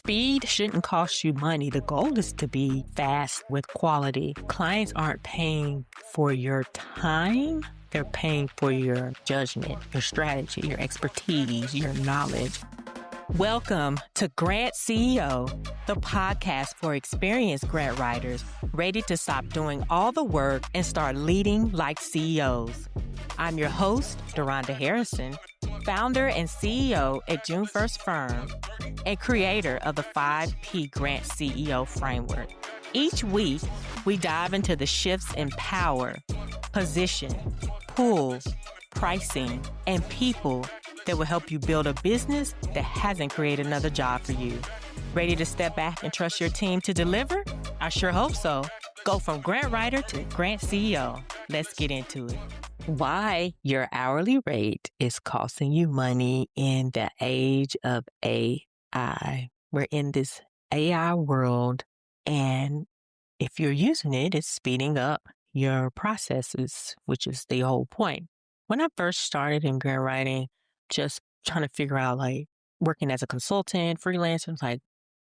Speed shouldn't cost you money. The goal is to be fast with quality. Clients aren't paying for your time. They're paying for your judgment, your strategy, your expertise, your knowledge. Welcome to Grant CEO, the podcast for experienced grant writers ready to stop doing all the work and start leading like CEOs. I'm your host, Deronda Harrison, founder and CEO at June 1st Firm and creator of the 5P Grant CEO Framework. Each week, we dive into the shifts in power, position, pull, pricing, and people that will help you build a business that hasn't created another job for you. Ready to step back and trust your team to deliver? I sure hope so. Go from grant writer to grant CEO. Let's get into it. Why your hourly rate is costing you money in the age of AI. We're in this AI world, and if you're using it, it's speeding up your processes, which is the whole point. When I first started in grant writing, just trying to figure out, like, working as a consultant, freelancer, like,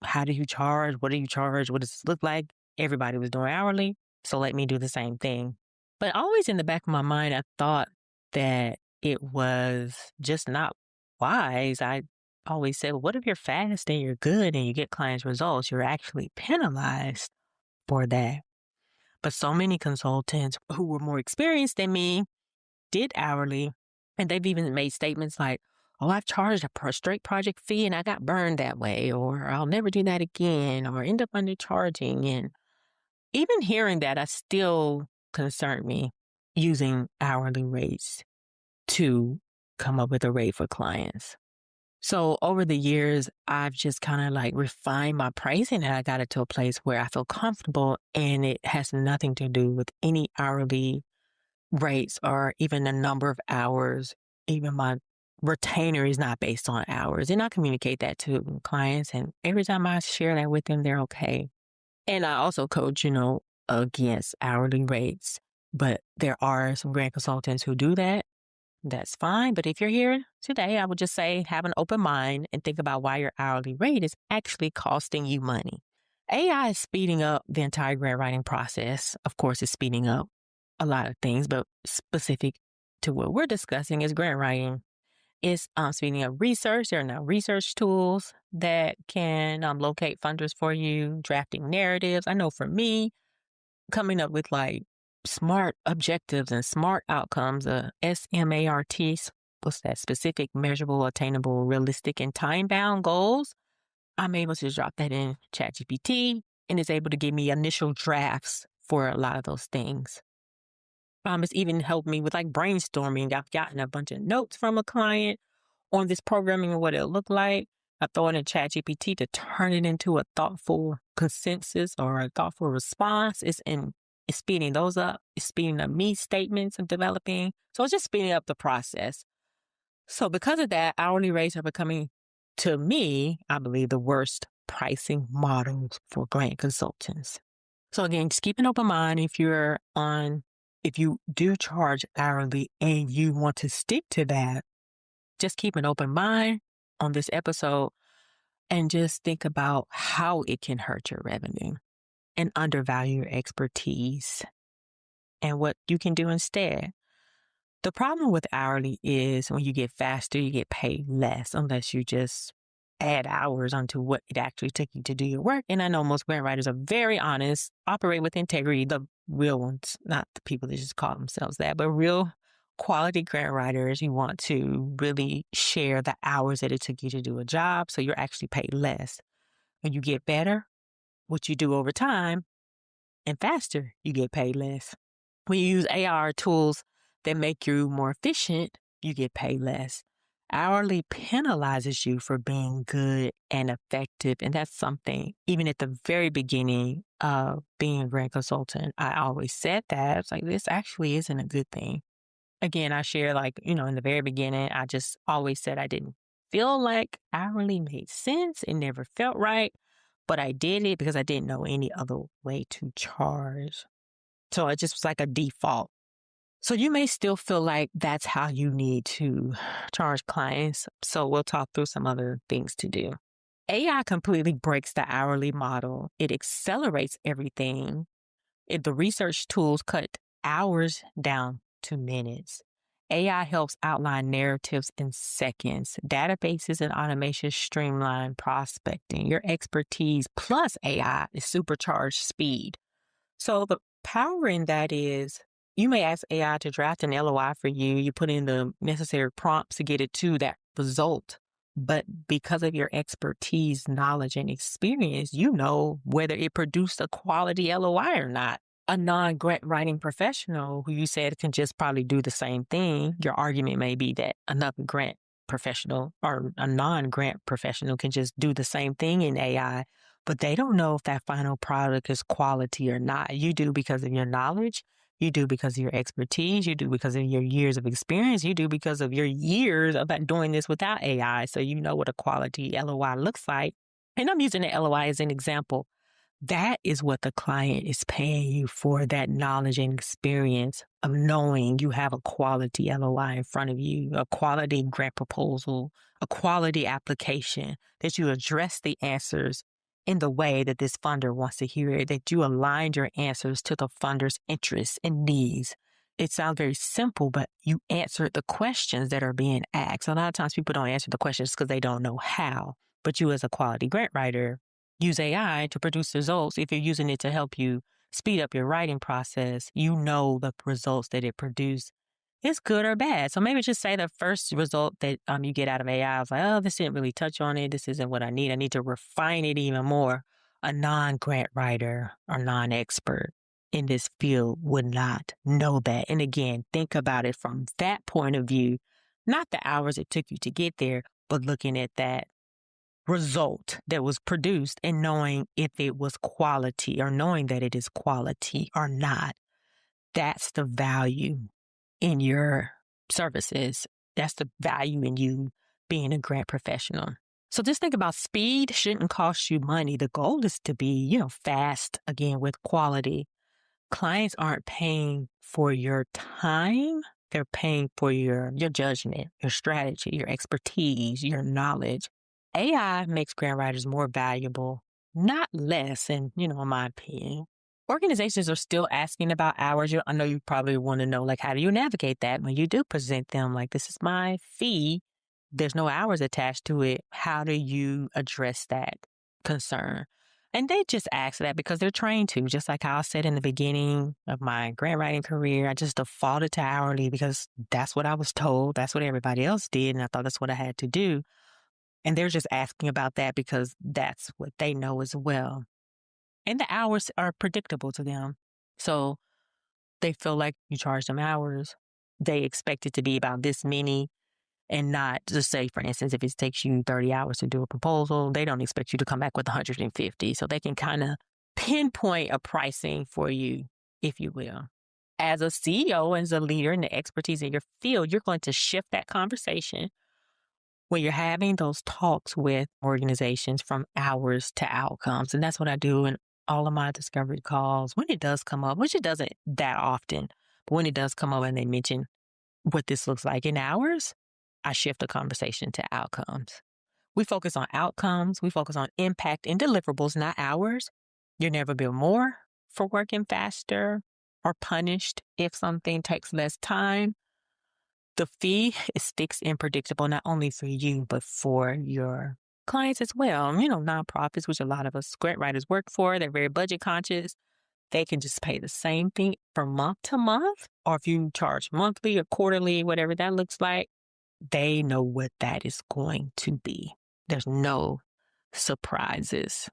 how do you charge? What do you charge? What does this look like? Everybody was doing hourly, so let me do the same thing. But always in the back of my mind, I thought that it was just not wise. I always said, well, what if you're fast and you're good and you get clients' results? You're actually penalized for that. But so many consultants who were more experienced than me did hourly, and they've even made statements like, oh, I've charged a straight project fee and I got burned that way, or I'll never do that again, or end up undercharging. And even hearing that, I still concerned me using hourly rates to come up with a rate for clients. So over the years, I've just kind of like refined my pricing, and I got it to a place where I feel comfortable, and it has nothing to do with any hourly rates or even the number of hours. Even my retainer is not based on hours. And I communicate that to clients, and every time I share that with them, they're okay. And I also coach, against hourly rates. But there are some grant consultants who do that. That's fine. But if you're here today, I would just say have an open mind and think about why your hourly rate is actually costing you money. AI is speeding up the entire grant writing process. Of course, it's speeding up a lot of things, but specific to what we're discussing is grant writing. It's speeding up research. There are now research tools that can locate funders for you, drafting narratives. I know for me, coming up with like smart objectives and smart outcomes, SMART, what's that? Specific, measurable, attainable, realistic, and time-bound goals. I'm able to drop that in ChatGPT, and it's able to give me initial drafts for a lot of those things. It's even helped me with like brainstorming. I've gotten a bunch of notes from a client on this programming and what it'll look like. I throw it in ChatGPT to turn it into a thoughtful consensus or a thoughtful response. It's speeding those up. It's speeding up me statements and developing. So it's just speeding up the process. So because of that, hourly rates are becoming, to me, I believe, the worst pricing models for grant consultants. So again, just keep an open mind if you do charge hourly and you want to stick to that. Just keep an open mind on this episode and just think about how it can hurt your revenue and undervalue your expertise and what you can do instead. The problem with hourly is when you get faster, you get paid less unless you just add hours onto what it actually took you to do your work. And I know most grant writers are very honest, operate with integrity, the real ones, not the people that just call themselves that, but real quality grant writers. You want to really share the hours that it took you to do a job, so you're actually paid less. When you get better, what you do over time, and faster, you get paid less. When you use AI tools that make you more efficient, you get paid less. Hourly penalizes you for being good and effective. And that's something, even at the very beginning of being a grant consultant, I always said that. It's like, this actually isn't a good thing. Again, I share in the very beginning, I just always said I didn't feel like hourly made sense. It never felt right, but I did it because I didn't know any other way to charge. So it just was like a default. So you may still feel like that's how you need to charge clients. So we'll talk through some other things to do. AI completely breaks the hourly model. It accelerates everything. The research tools cut hours down to minutes. AI helps outline narratives in seconds. Databases and automation streamline prospecting. Your expertise plus AI is supercharged speed. So the power in that is you may ask AI to draft an LOI for you. You put in the necessary prompts to get it to that result. But because of your expertise, knowledge, and experience, you know whether it produced a quality LOI or not. A non-grant writing professional who you said can just probably do the same thing, your argument may be that another grant professional or a non-grant professional can just do the same thing in AI, but they don't know if that final product is quality or not. You do because of your knowledge. You do because of your expertise. You do because of your years of experience. You do because of your years of doing this without AI. So you know what a quality LOI looks like. And I'm using the LOI as an example. That is what the client is paying you for, that knowledge and experience of knowing you have a quality LOI in front of you, a quality grant proposal, a quality application, that you address the answers in the way that this funder wants to hear it, that you aligned your answers to the funder's interests and needs. It sounds very simple, but you answered the questions that are being asked. A lot of times people don't answer the questions because they don't know how, but you as a quality grant writer, use AI to produce results. If you're using it to help you speed up your writing process, you know the results that it produced is good or bad. So maybe just say the first result that you get out of AI is like, oh, this didn't really touch on it. This isn't what I need. I need to refine it even more. A non-grant writer or non-expert in this field would not know that. And again, think about it from that point of view, not the hours it took you to get there, but looking at that result that was produced and knowing if it was quality or knowing that it is quality or not. That's the value in your services. That's the value in you being a grant professional. So just think about speed shouldn't cost you money. The goal is to be, fast again with quality. Clients aren't paying for your time. They're paying for your judgment, your strategy, your expertise, your knowledge. AI makes grant writers more valuable, not less, in my opinion. Organizations are still asking about hours. I know you probably want to know, like, how do you navigate that when you do present them? Like, this is my fee. There's no hours attached to it. How do you address that concern? And they just ask that because they're trained to, just like how I said in the beginning of my grant writing career, I just defaulted to hourly because that's what I was told. That's what everybody else did. And I thought that's what I had to do. And they're just asking about that because that's what they know as well. And the hours are predictable to them. So they feel like you charge them hours. They expect it to be about this many and not just say, for instance, if it takes you 30 hours to do a proposal, they don't expect you to come back with 150. So they can kind of pinpoint a pricing for you, if you will. As a CEO, as a leader in the expertise in your field, you're going to shift that conversation when you're having those talks with organizations from hours to outcomes. And that's what I do in all of my discovery calls. When it does come up, which it doesn't that often, but when it does come up and they mention what this looks like in hours, I shift the conversation to outcomes. We focus on outcomes. We focus on impact and deliverables, not hours. You'll never bill more for working faster or punished if something takes less time. The fee is fixed and predictable, not only for you, but for your clients as well. Nonprofits, which a lot of us grant writers work for, they're very budget conscious. They can just pay the same thing from month to month, or if you charge monthly or quarterly, whatever that looks like, they know what that is going to be. There's no surprises.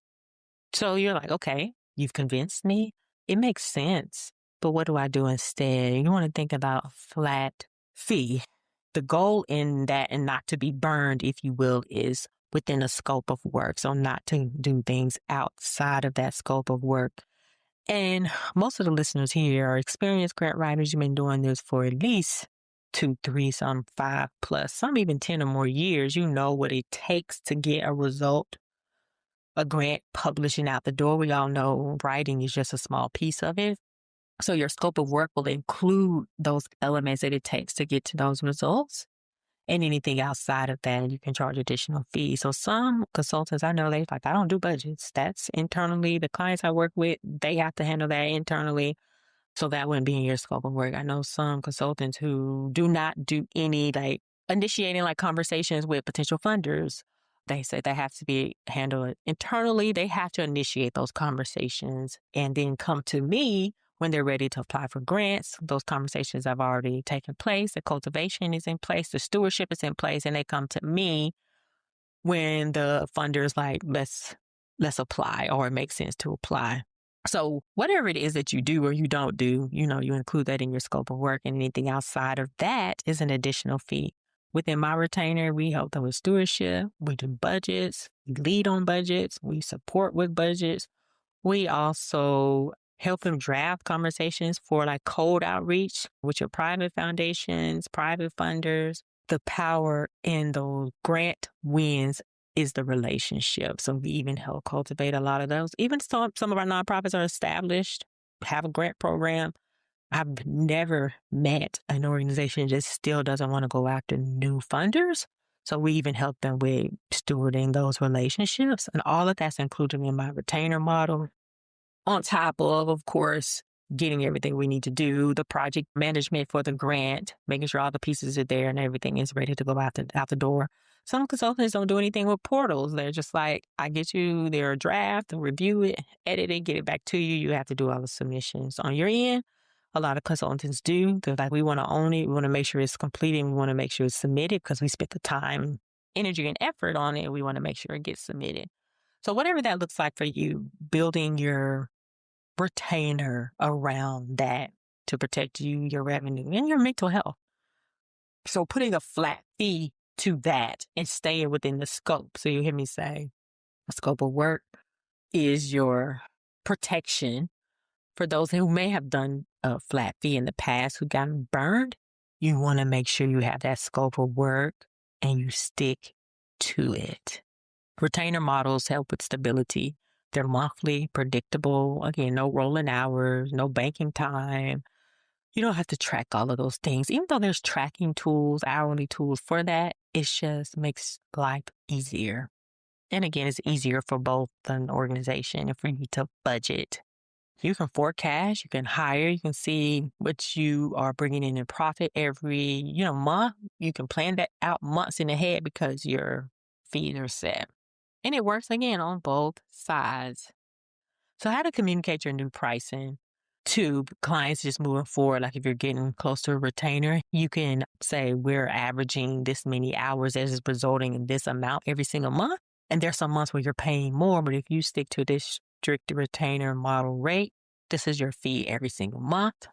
So you're like, okay, you've convinced me. It makes sense. But what do I do instead? You want to think about a flat fee. The goal in that, and not to be burned, if you will, is within a scope of work. So not to do things outside of that scope of work. And most of the listeners here are experienced grant writers. You've been doing this for at least 2, 3, some 5 plus, some even 10 or more years. You know what it takes to get a result, a grant publishing out the door. We all know writing is just a small piece of it. So your scope of work will include those elements that it takes to get to those results. And anything outside of that, you can charge additional fees. So some consultants, I know they like, I don't do budgets. That's internally. The clients I work with, they have to handle that internally. So that wouldn't be in your scope of work. I know some consultants who do not do any like initiating like conversations with potential funders. They say they have to be handled internally. They have to initiate those conversations and then come to me when they're ready to apply for grants. Those conversations have already taken place. The cultivation is in place. The stewardship is in place. And they come to me when the funder is like, let's apply, or it makes sense to apply. So whatever it is that you do or you don't do, you include that in your scope of work, and anything outside of that is an additional fee. Within my retainer, we help them with stewardship. We do budgets. We lead on budgets. We support with budgets. We also help them draft conversations for like cold outreach with your private foundations, private funders. The power in those grant wins is the relationship. So we even help cultivate a lot of those. Even some of our nonprofits are established, have a grant program. I've never met an organization that just still doesn't want to go after new funders. So we even help them with stewarding those relationships. And all of that's included in my retainer model. On top of course, getting everything we need to do, the project management for the grant, making sure all the pieces are there and everything is ready to go out the door. Some consultants don't do anything with portals. They're just like, I get you their draft, review it, edit it, get it back to you. You have to do all the submissions on your end. A lot of consultants do. They're like, we want to own it. We want to make sure it's completed. We want to make sure it's submitted because we spent the time, energy, and effort on it. We want to make sure it gets submitted. So whatever that looks like for you, building your retainer around that to protect you, your revenue, and your mental health. So putting a flat fee to that and staying within the scope. So you hear me say, a scope of work is your protection. For those who may have done a flat fee in the past who gotten burned, you want to make sure you have that scope of work and you stick to it. Retainer models help with stability. They're monthly, predictable. Again, no rolling hours, no banking time. You don't have to track all of those things. Even though there's tracking tools, hourly tools for that, it just makes life easier. And again, it's easier for both an organization and for you to budget. You can forecast, you can hire, you can see what you are bringing in profit every, month. You can plan that out months in ahead because your fees are set. And it works again on both sides. So how to communicate your new pricing to clients just moving forward. Like if you're getting close to a retainer, you can say we're averaging this many hours as is resulting in this amount every single month. And there's some months where you're paying more, but if you stick to this strict retainer model rate, this is your fee every single month.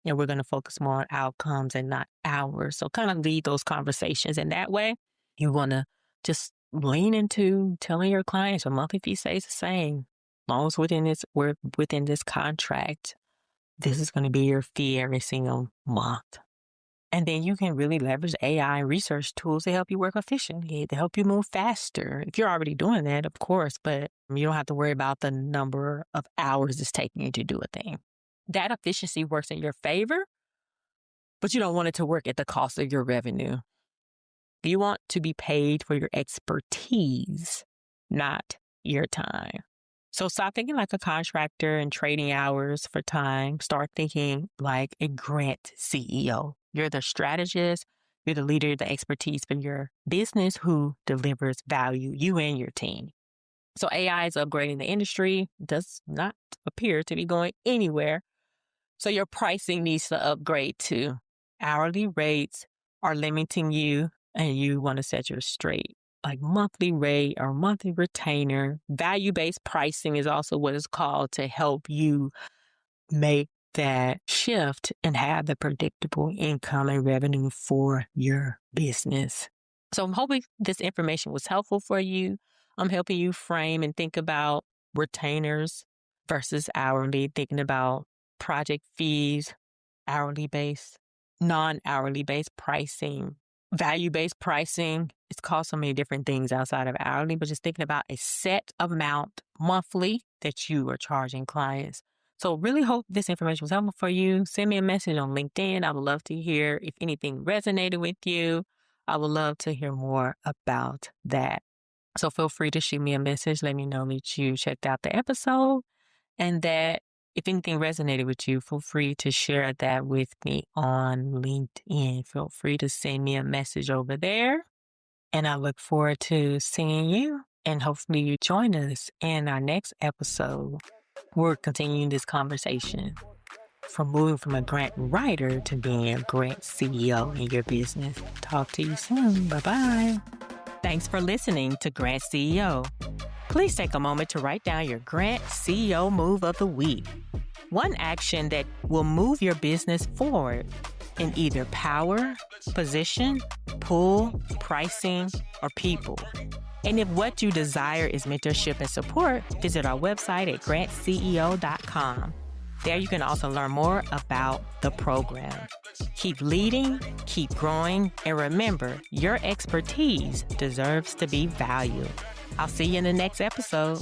And we're going to focus more on outcomes and not hours. So kind of lead those conversations in that way. You want to just lean into telling your clients your monthly fee stays the same. As long as we're within this contract, this is going to be your fee every single month. And then you can really leverage AI and research tools to help you work efficiently, to help you move faster. If you're already doing that, of course, but you don't have to worry about the number of hours it's taking you to do a thing. That efficiency works in your favor, but you don't want it to work at the cost of your revenue. You want to be paid for your expertise, not your time. So stop thinking like a contractor and trading hours for time. Start thinking like a grant CEO. You're the strategist, you're the leader, the expertise for your business who delivers value, you and your team. So AI is upgrading the industry, does not appear to be going anywhere. So your pricing needs to upgrade too. Hourly rates are limiting you and you want to set your straight. Like monthly rate or monthly retainer. Value-based pricing is also what it's called to help you make that shift and have the predictable income and revenue for your business. So I'm hoping this information was helpful for you. I'm helping you frame and think about retainers versus hourly, thinking about project fees, hourly based, non-hourly based pricing. Value-based pricing, it's called so many different things outside of hourly, but just thinking about a set amount monthly that you are charging clients. So really hope this information was helpful for you. Send me a message on LinkedIn. I would love to hear if anything resonated with you. I would love to hear more about that. So feel free to shoot me a message. Let me know that you checked out the episode and that if anything resonated with you, feel free to share that with me on LinkedIn. Feel free to send me a message over there. And I look forward to seeing you, and hopefully you join us in our next episode. We're continuing this conversation from moving from a grant writer to being a grant CEO in your business. Talk to you soon. Bye-bye. Thanks for listening to Grant CEO. Please take a moment to write down your Grant CEO move of the week. One action that will move your business forward in either power, position, pull, pricing, or people. And if what you desire is mentorship and support, visit our website at grantceo.com. There you can also learn more about the program. Keep leading, keep growing, and remember, your expertise deserves to be valued. I'll see you in the next episode.